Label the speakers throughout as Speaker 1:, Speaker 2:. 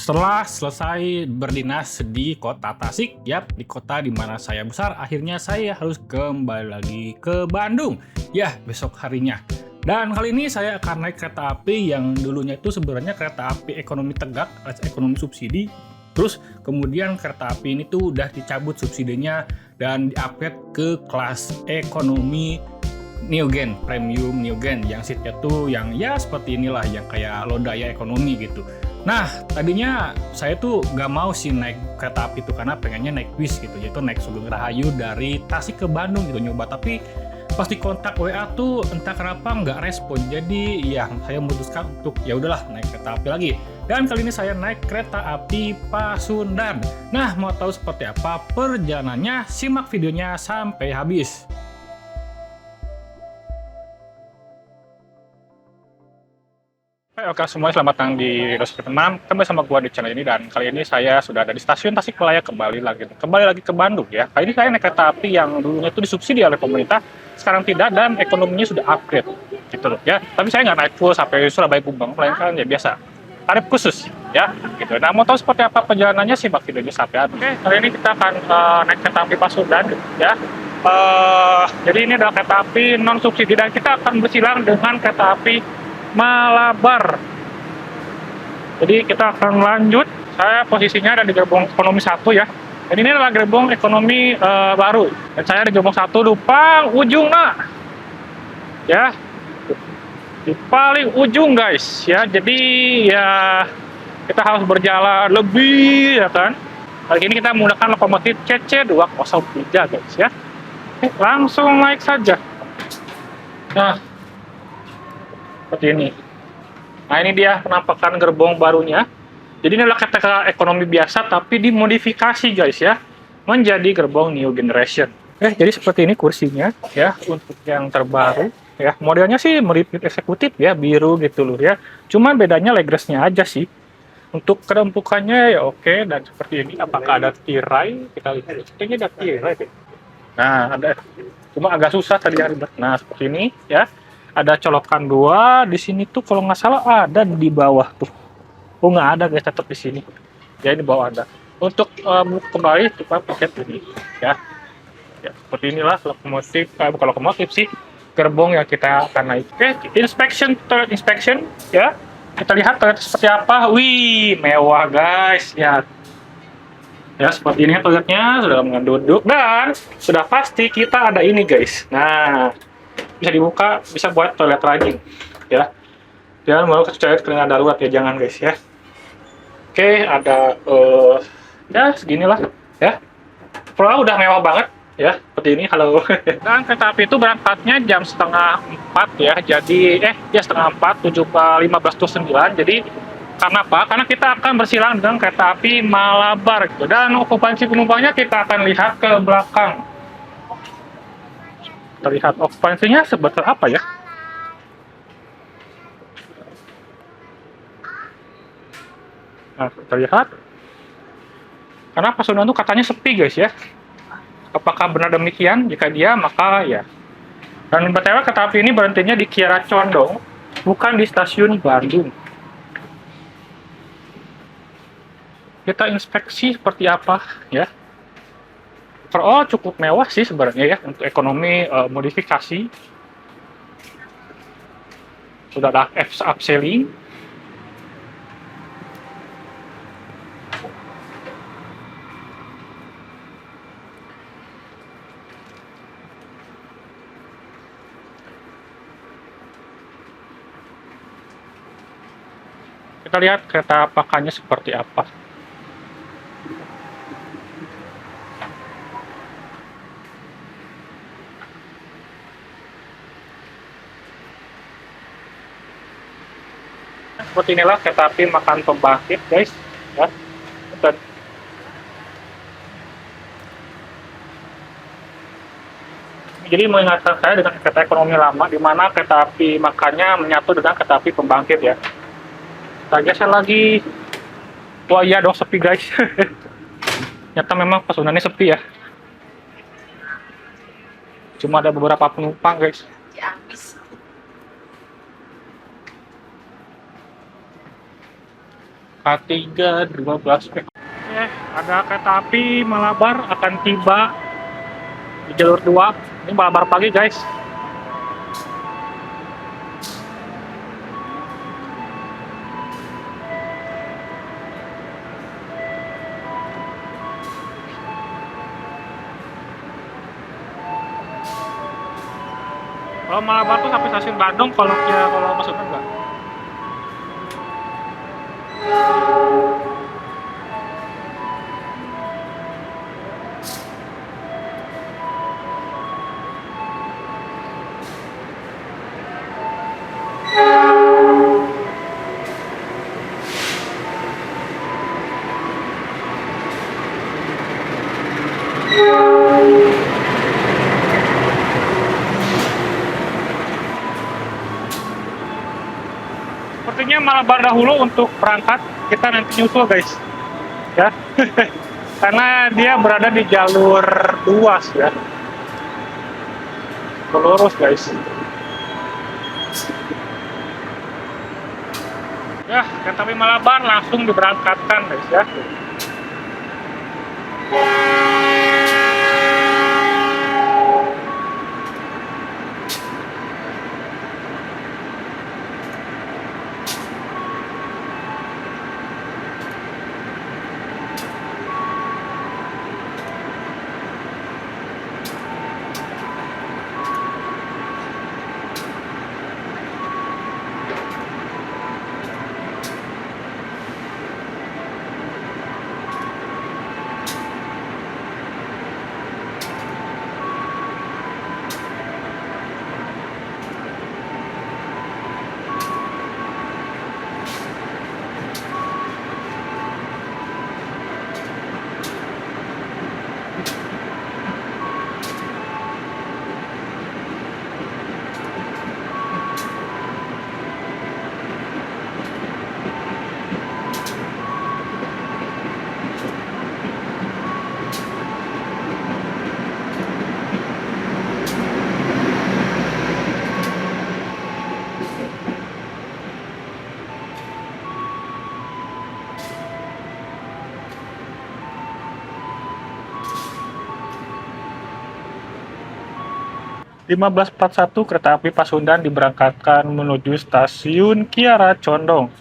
Speaker 1: Setelah selesai berdinas di kota Tasik, di kota di mana saya besar, akhirnya saya harus kembali lagi ke Bandung. Ya, besok harinya. Dan kali ini saya akan naik kereta api yang dulunya itu sebenarnya kereta api ekonomi tegak, ekonomi subsidi. Terus kemudian kereta api ini tuh udah dicabut subsidinya dan di-upgrade ke kelas ekonomi Neogen, premium Neogen, yang seatnya tuh yang ya seperti inilah, yang kayak Lodaya ekonomi gitu. Nah, tadinya saya tuh nggak mau sih naik kereta api itu karena pengennya naik bis gitu, yaitu naik Sugeng Rahayu dari Tasik ke Bandung gitu nyoba. Tapi pas di kontak WA tuh entah kenapa nggak respon. Jadi ya saya memutuskan untuk ya udahlah naik kereta api lagi. Dan kali ini saya naik kereta api Pasundan. Nah, mau tahu seperti apa perjalanannya? Simak videonya sampai habis. Oke semua, selamat datang di Rossi Tenam. Kembali sama gua di channel ini, dan kali ini saya sudah ada di stasiun Tasikmalaya, kembali lagi ke Bandung ya. Kali ini saya naik kereta api yang dulunya itu disubsidi oleh pemerintah, sekarang tidak, dan ekonominya sudah upgrade gitu loh ya. Tapi saya nggak naik full sampai Surabaya Gubeng, melainkan ya biasa tarif khusus ya gitu. Nah, mau tahu seperti apa perjalanannya, simak videonya sampai habis. Oke, kali ini kita akan naik kereta api Pasundan ya. Jadi ini adalah kereta api non subsidi dan kita akan bersilang dengan kereta api Malabar. Jadi kita akan lanjut. Saya posisinya ada di gerbong ekonomi 1 ya. Dan ini adalah gerbong ekonomi baru. Dan saya di gerbong 1 depan ujung ya. Di paling ujung guys ya. Jadi ya kita harus berjalan lebih ya kan. Kali ini kita menggunakan lokomotif CC203 guys ya. Langsung naik saja. Nah, seperti ini. Nah, ini dia penampakan gerbong barunya. Jadi ini adalah kereta ekonomi biasa tapi dimodifikasi guys ya, menjadi gerbong new generation. Jadi seperti ini kursinya ya untuk yang terbaru ya. Modelnya sih mirip eksekutif ya, biru gitu loh ya. Cuma bedanya legressnya aja sih. Untuk kerempukannya ya oke, dan seperti ini. Apakah ada tirai? Kita lihat. Kayaknya ada tirai deh. Nah, ada. Cuma agak susah tadi ya. Nah, seperti ini ya. Ada colokan 2 di sini tuh, kalau nggak salah ada di bawah tuh. Oh, nggak ada guys, tetap di sini. Ya, di bawah ada. Untuk kembali kita pakai ini ya. Ya, seperti inilah lokomotif, bukan lokomotif sih, gerbong yang kita akan naik. Oke, toilet inspection ya. Kita lihat toilet seperti apa. Wih, mewah guys ya. Ya, seperti ini toiletnya, sudah mengandung dan sudah pasti kita ada ini guys. Nah, bisa dibuka, bisa buat toilet raging ya. Jangan mau ke toilet keringan darurat ya, jangan guys ya. Oke, ada ya seginilah ya. Kalau udah mewah banget ya, seperti ini. Halo. Dan kereta api itu berangkatnya jam setengah 4 ya. Jadi ya setengah 4, 15.09. Jadi karena apa? Karena kita akan bersilang dengan kereta api Malabar gitu. Dan okupansi penumpangnya kita akan lihat ke belakang. Terlihat okupansinya sebesar apa ya? Nah, terlihat. Karena Pasundan itu katanya sepi guys ya. Apakah benar demikian? Jika dia, maka ya. Dan BTW kereta api ini berhentinya di Kiara Condong, bukan di stasiun Bandung. Kita inspeksi seperti apa ya. Overall cukup mewah sih sebenarnya ya, untuk ekonomi modifikasi. Sudah ada upselling. Kita lihat kereta apakannya seperti apa. Seperti inilah kereta api makan pembangkit guys ya. Jadi mengingatkan saya dengan kereta ekonomi lama, di mana kereta api makannya menyatu dengan kereta api pembangkit ya. Kita geser lagi. Wah iya dong, sepi guys. Ternyata memang Pasundannya sepi ya. Cuma ada beberapa penumpang guys. H312. Ada kereta api Malabar akan tiba di jalur 2. Ini Malabar pagi, guys. Kalau Malabar tuh sampai stasiun Bandung, kalau maksudnya enggak. Sepertinya Malabar dahulu untuk berangkat, kita nanti nyusul, guys. Ya. Karena dia berada di jalur 2 ya. Lurus, guys. Ya, kereta api Malabar langsung diberangkatkan, guys ya. Lima 15.41 kereta api Pasundan diberangkatkan menuju stasiun Kiara Condong.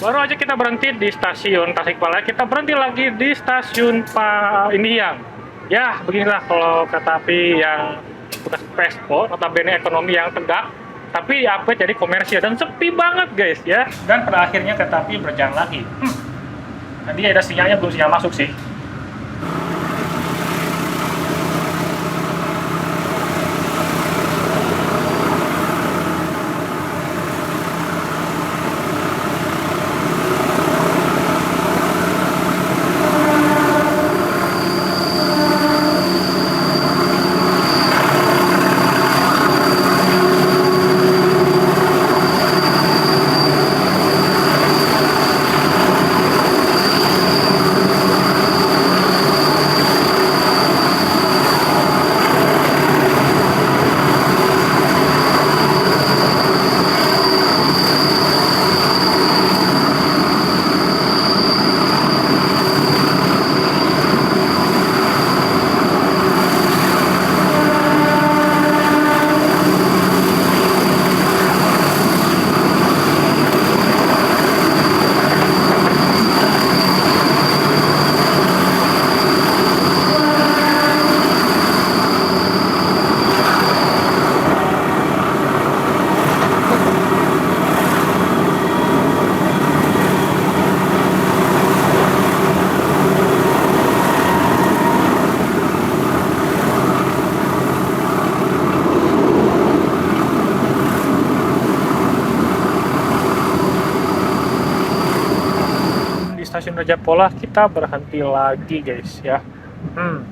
Speaker 1: Baru aja kita berhenti di stasiun Tasikmalaya, kita berhenti lagi di stasiun Indihang. Ya, beginilah kalau kereta api yang bekas Vespo, notabene ekonomi yang tegak, tapi apa jadi komersial dan sepi banget, guys ya. Dan pada akhirnya kereta api berjalan lagi. Tadi ada sinyalnya, belum sinyal masuk sih. Raja Pola kita berhenti lagi guys ya.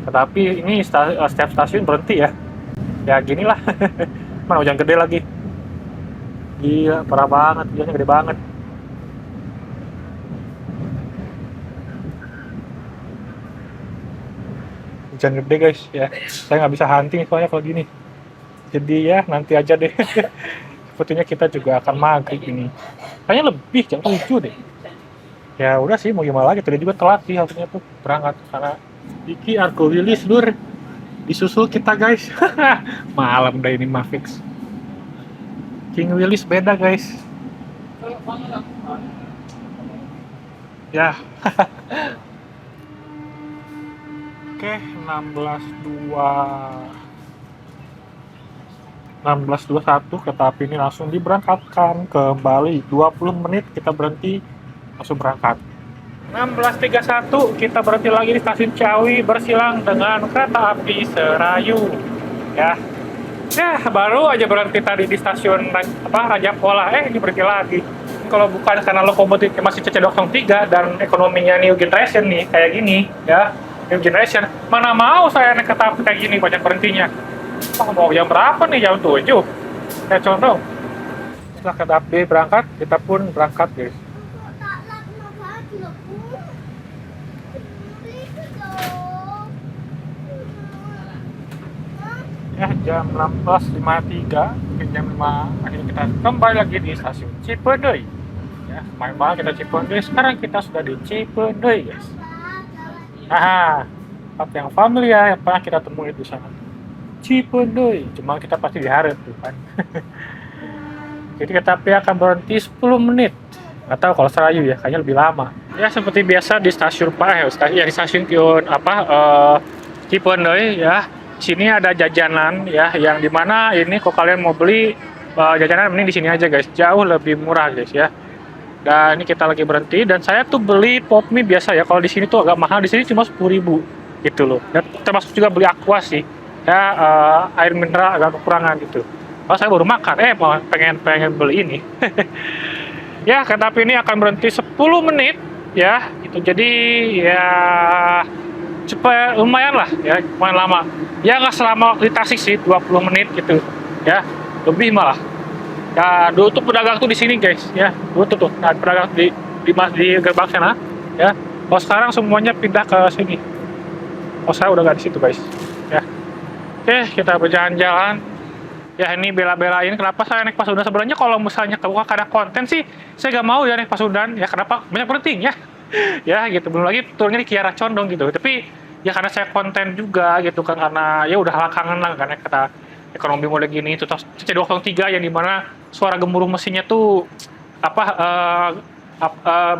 Speaker 1: Tetapi ini setiap stasiun berhenti ya. Ya ginilah. Mana hujan gede lagi. Gila, parah banget, hujannya gede banget. Hujan gede guys ya. Saya nggak bisa hunting soalnya kalau gini. Jadi ya nanti aja deh. Sepertinya kita juga akan maghrib ini. Kayaknya lebih jam 7 deh. Ya udah sih mau gimana lagi, tadi juga telat sih harusnya tuh berangkat karena Iki Argo Wilis lur disusul kita guys. Malam dah ini mah fix. King Willis beda guys. Ya. Oke, 16.21 kereta api ini langsung diberangkatkan kembali. 20 menit kita berhenti langsung berangkat. 16.31 kita berhenti lagi di stasiun Ciawi bersilang dengan kereta api Serayu. Ya, baru aja berhenti tadi di stasiun Raja Pola. Ini berhenti lagi. Kalau bukan karena lokomotifnya masih CC203 dan ekonominya New Generation nih kayak gini, ya New Generation, mana mau saya naik kereta api kayak gini banyak berhentinya. Mau jam berapa nih? Jam 7. Kayak contoh. Setelah kereta api berangkat, kita pun berangkat guys. Ya, jam 16.53 jam 5 akhirnya kita kembali lagi di stasiun Cipeudeuy. Ya, main banget kita Cipeudeuy. Sekarang kita sudah di Cipeudeuy guys. Tempat yang familiar yang pernah kita temui di sana. Cipeudeuy, cuma kita pasti diharap tuh kan. Jadi kereta api akan berhenti 10 menit. Nggak tahu kalau Serayu ya, kayaknya lebih lama. Ya seperti biasa di stasiun di stasiun Cipeudeuy ya. Sini ada jajanan ya, yang dimana ini kalau kalian mau beli jajanan mending di sini aja guys, jauh lebih murah guys ya. Dan ini kita lagi berhenti dan saya tuh beli pop mie biasa ya, kalau di sini tuh agak mahal, di sini cuma 10.000 gitu loh. Dan termasuk juga beli aqua sih ya, air mineral agak kekurangan gitu. Kalau saya baru makan, pengen beli ini. Ya kereta api ini akan berhenti 10 menit ya, gitu. Jadi ya supaya lumayan lah ya, lumayan lama ya, nggak selama waktu di Tasik sih, 20 menit gitu ya, lebih malah ya. Dulu tuh pedagang tuh di sini guys ya, dulu tuh nah, pedagang di gerbang sana ya. Kalau sekarang semuanya pindah ke sini, saya udah nggak di situ guys ya. Oke, kita berjalan-jalan ya. Ini bela-belain kenapa saya naik Pasundan. Sebenarnya kalau misalnya karena konten sih saya nggak mau ya naik Pasundan ya, kenapa banyak berhentinya ya gitu. Belum lagi turunnya di Kiara Condong gitu, tapi ya karena saya konten juga gitu kan, karena ya udah belakangan lah karena kata ekonomi model gini itu CC203 yang dimana suara gemuruh mesinnya tuh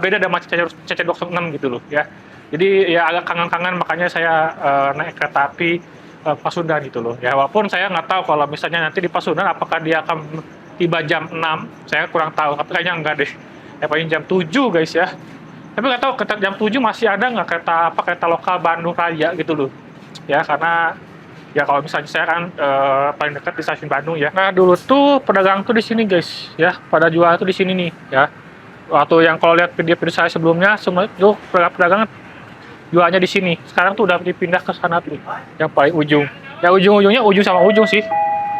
Speaker 1: beda sama CC206 gitu loh ya. Jadi ya agak kangen-kangen, makanya saya naik kereta api Pasundan gitu loh ya. Walaupun saya nggak tahu kalau misalnya nanti di Pasundan apakah dia akan tiba jam 6, saya kurang tahu, tapi kayaknya enggak deh ya, paling jam 7 guys ya. Tapi nggak tahu jam 7 masih ada nggak kereta lokal Bandung Raya gitu loh ya, karena ya kalau misalnya saya kan paling dekat di stasiun Bandung ya. Nah dulu tuh pedagang tuh di sini guys ya, pada jual tuh di sini nih ya. Waktu yang kalau lihat video-video saya sebelumnya, semua itu pedagang jualnya di sini. Sekarang tuh udah dipindah ke sana tuh, yang paling ujung ya, ujung-ujungnya ujung sama ujung sih.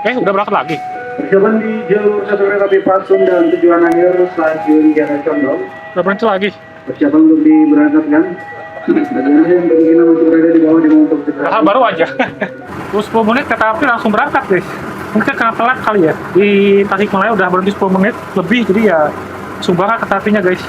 Speaker 1: Udah berangkat lagi.
Speaker 2: Perjalanan di jalur satu kereta api Pasundan tujuan akhir stasiun Kiara Condong.
Speaker 1: Udah berhenti lagi.
Speaker 2: Persiapan untuk diberangkatkan. Bagaimana yang kemungkinan untuk berada di bawah untuk segera.
Speaker 1: Baru aja. Terus 10 menit kereta api langsung berangkat guys. Mungkin karena telat kali ya. Di Tasikmalaya udah berhenti 10 menit lebih, jadi ya langsung berangkat kereta apinya guys.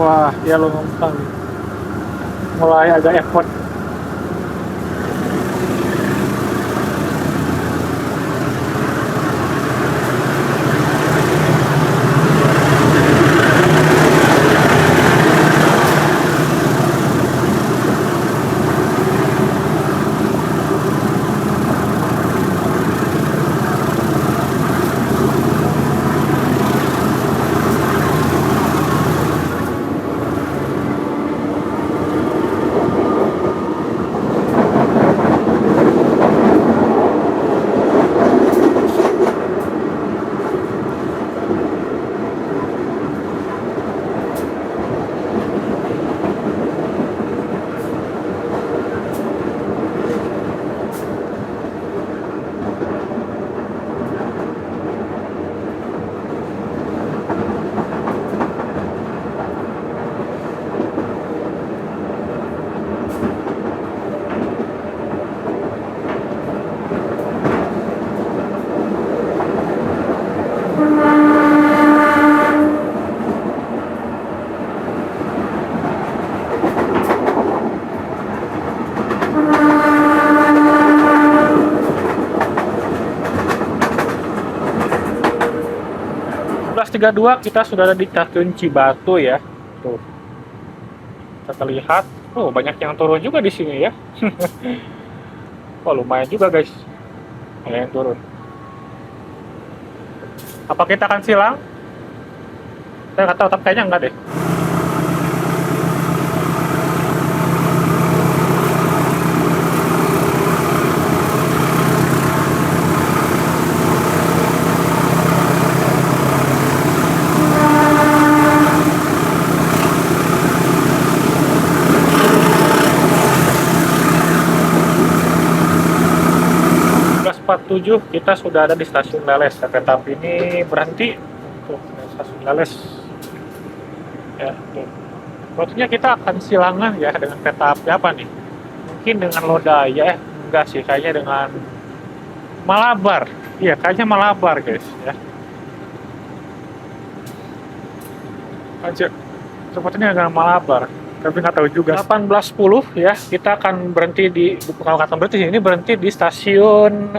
Speaker 1: Wah, ya lo ngomong mulai agak effort. 18.32 kita sudah ada di stasiun Cibatu ya. Tuh. Kita terlihat, oh banyak yang turun juga di sini ya. Oh lumayan juga guys. Ada yang turun. Apa kita akan silang? Saya nggak tahu, tapi kayaknya enggak deh. Kita sudah ada di stasiun Leles. Kereta api ini berhenti tuh, stasiun Leles. Ya, tuh. Waktunya kita akan silangan ya dengan kereta api apa nih? Mungkin dengan Lodaya, enggak sih, kayaknya dengan Malabar. Iya, kayaknya Malabar guys ya. Aja, sepertinya dengan Malabar. Tapi nggak tahu juga. 18.10 ya, kita akan berhenti di, kalau kata berhenti ini berhenti di stasiun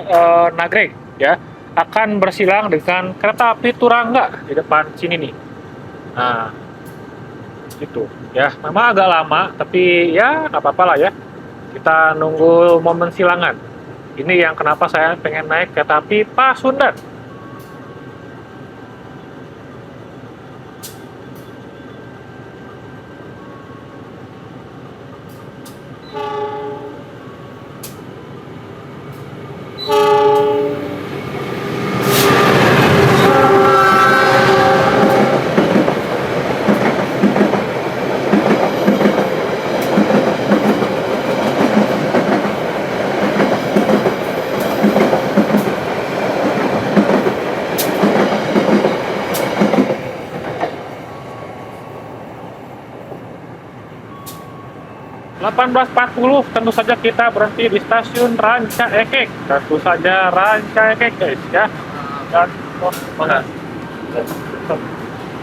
Speaker 1: Nagreg ya. Akan bersilang dengan kereta api Turangga di depan sini nih. Nah, itu ya. Memang agak lama, tapi ya nggak apa-apa lah ya. Kita nunggu momen silangan. Ini yang kenapa saya pengen naik kereta api Pasundan. Delapan 18.40 tentu saja kita berhenti di stasiun Ranca Ekek. Tentu saja Ranca Ekek guys ya. Dan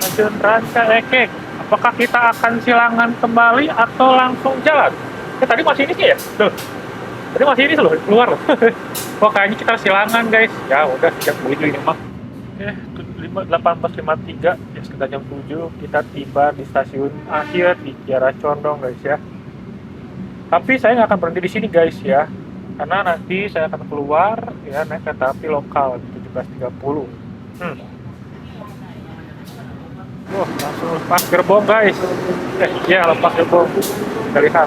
Speaker 1: stasiun Ranca Ekek. Apakah kita akan silangan kembali atau langsung jalan? Tadi masih ini sih ya. Tuh. Tadi masih ini loh, keluar loh. Wah kayaknya kita silangan guys. Ya udah siap begitu ini mah. Oke, 18.53 ya sekitar jam 7 kita tiba di stasiun akhir di Kiara Condong guys ya. Tapi saya nggak akan berhenti di sini guys ya, karena nanti saya akan keluar ya naik kereta api lokal di 17.30. Wah, langsung lepas gerbong guys. Ya lepas gerbong. Kita lihat.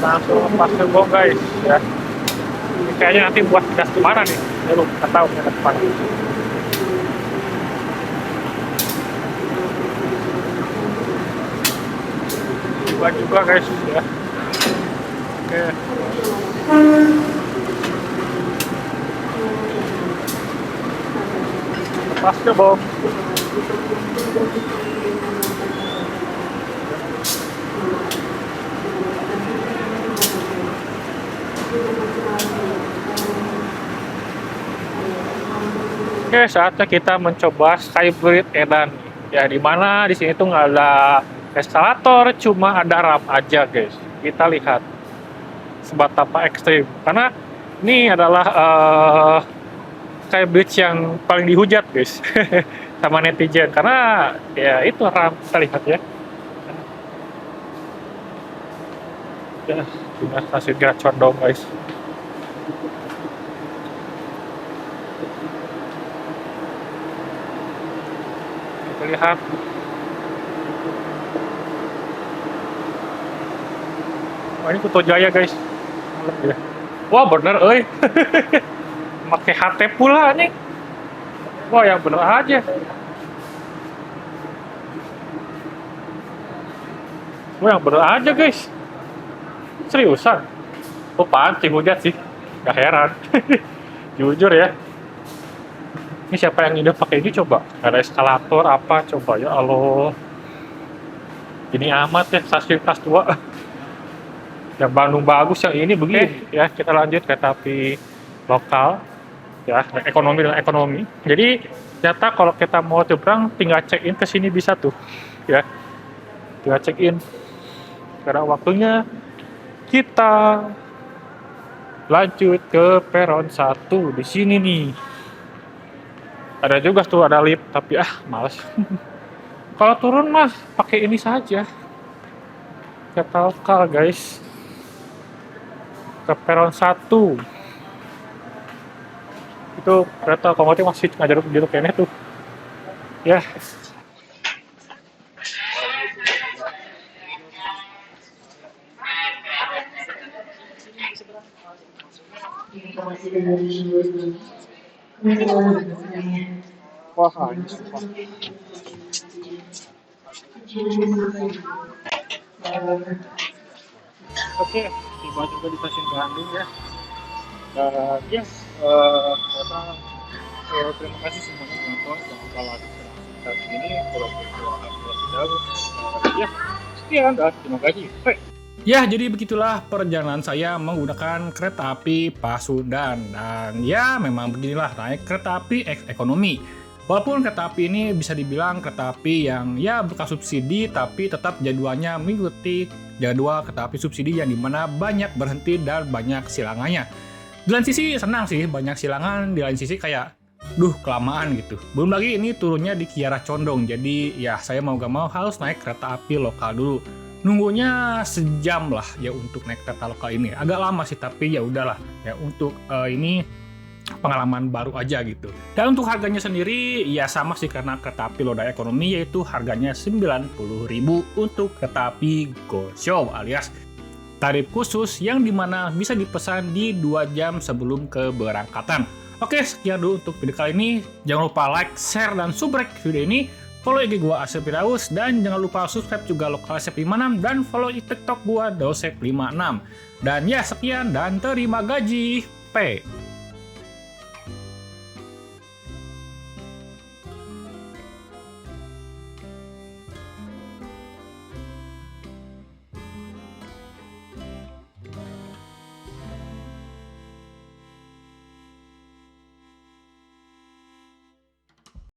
Speaker 1: Langsung lepas gerbong guys ya. Ini kayaknya nanti buat gas kemana nih? Ya lu nggak tahu gas kemana. Juga guys ya. Oke. Lepas gerbong. Oke, saatnya kita mencoba Skybridge Edan. Ya, di mana di sini tuh nggak ada eskalator, cuma ada ramp aja guys. Kita lihat seberapa ekstrim, karena ini adalah Skybridge yang paling dihujat guys sama netizen, karena ya itu ramp. Kita lihat ya. Ya, sudah stasiun Kiara Condong guys. Kita lihat. Wah, ini Kuto Jaya guys. Wah bener euy. Pakai HT pula nih. Wah yang bener aja. Wah yang bener aja guys. Seriusan. Oh panting hujat sih. Gak heran. Jujur ya. Ini siapa yang ide pakai ini coba? Gak ada eskalator apa coba ya Allah. Ini amat ya stasiun kelas 2. Yang Bandung bagus, yang ini begini. Ya kita lanjut kereta api lokal ya, ekonomi dengan ekonomi. Jadi ternyata kalau kita mau nyebrang tinggal check in ke sini bisa tuh ya, tinggal check in. Sekarang waktunya kita lanjut ke peron 1 di sini nih. Ada juga tuh ada lift, tapi males. Kalau turun mah pakai ini saja. Kereta lokal guys. Ke peron 1. Itu kereta komuter masih ngajar gitu kayaknya tuh. Ya. Wah, anjir. Oke, tiba juga di stasiun Bandung ya. Dan ya, terima kasih semuanya penonton. Jangan lupa like dan ini kalau ya, sekian dan terima kasih. Bye. Ya, jadi begitulah perjalanan saya menggunakan kereta api Pasundan. Dan ya, memang beginilah naik kereta api ekonomi. Walaupun kereta api ini bisa dibilang kereta api yang ya bekas subsidi, tapi tetap jadwalnya mengikuti jadwal kereta api subsidi yang dimana banyak berhenti dan banyak silangannya. Di lain sisi senang sih, banyak silangan, di lain sisi kayak kelamaan gitu. Belum lagi ini turunnya di Kiara Condong, jadi ya saya mau gak mau harus naik kereta api lokal dulu. Nunggunya sejam lah ya untuk naik kereta lokal ini. Agak lama sih, tapi ya udahlah ya untuk ini pengalaman baru aja gitu. Dan untuk harganya sendiri ya sama sih karena kereta api Lodaya Ekonomi, yaitu harganya 90.000 untuk kereta api Go Show alias tarif khusus yang dimana bisa dipesan di 2 jam sebelum keberangkatan. Oke, sekian dulu untuk video kali ini. Jangan lupa like, share, dan subscribe video ini. Follow IG gua Asep Firdaus, dan jangan lupa subscribe juga Lokal Asep 56 dan follow TikTok gua Dosep 56. Dan ya sekian dan terima gaji. P.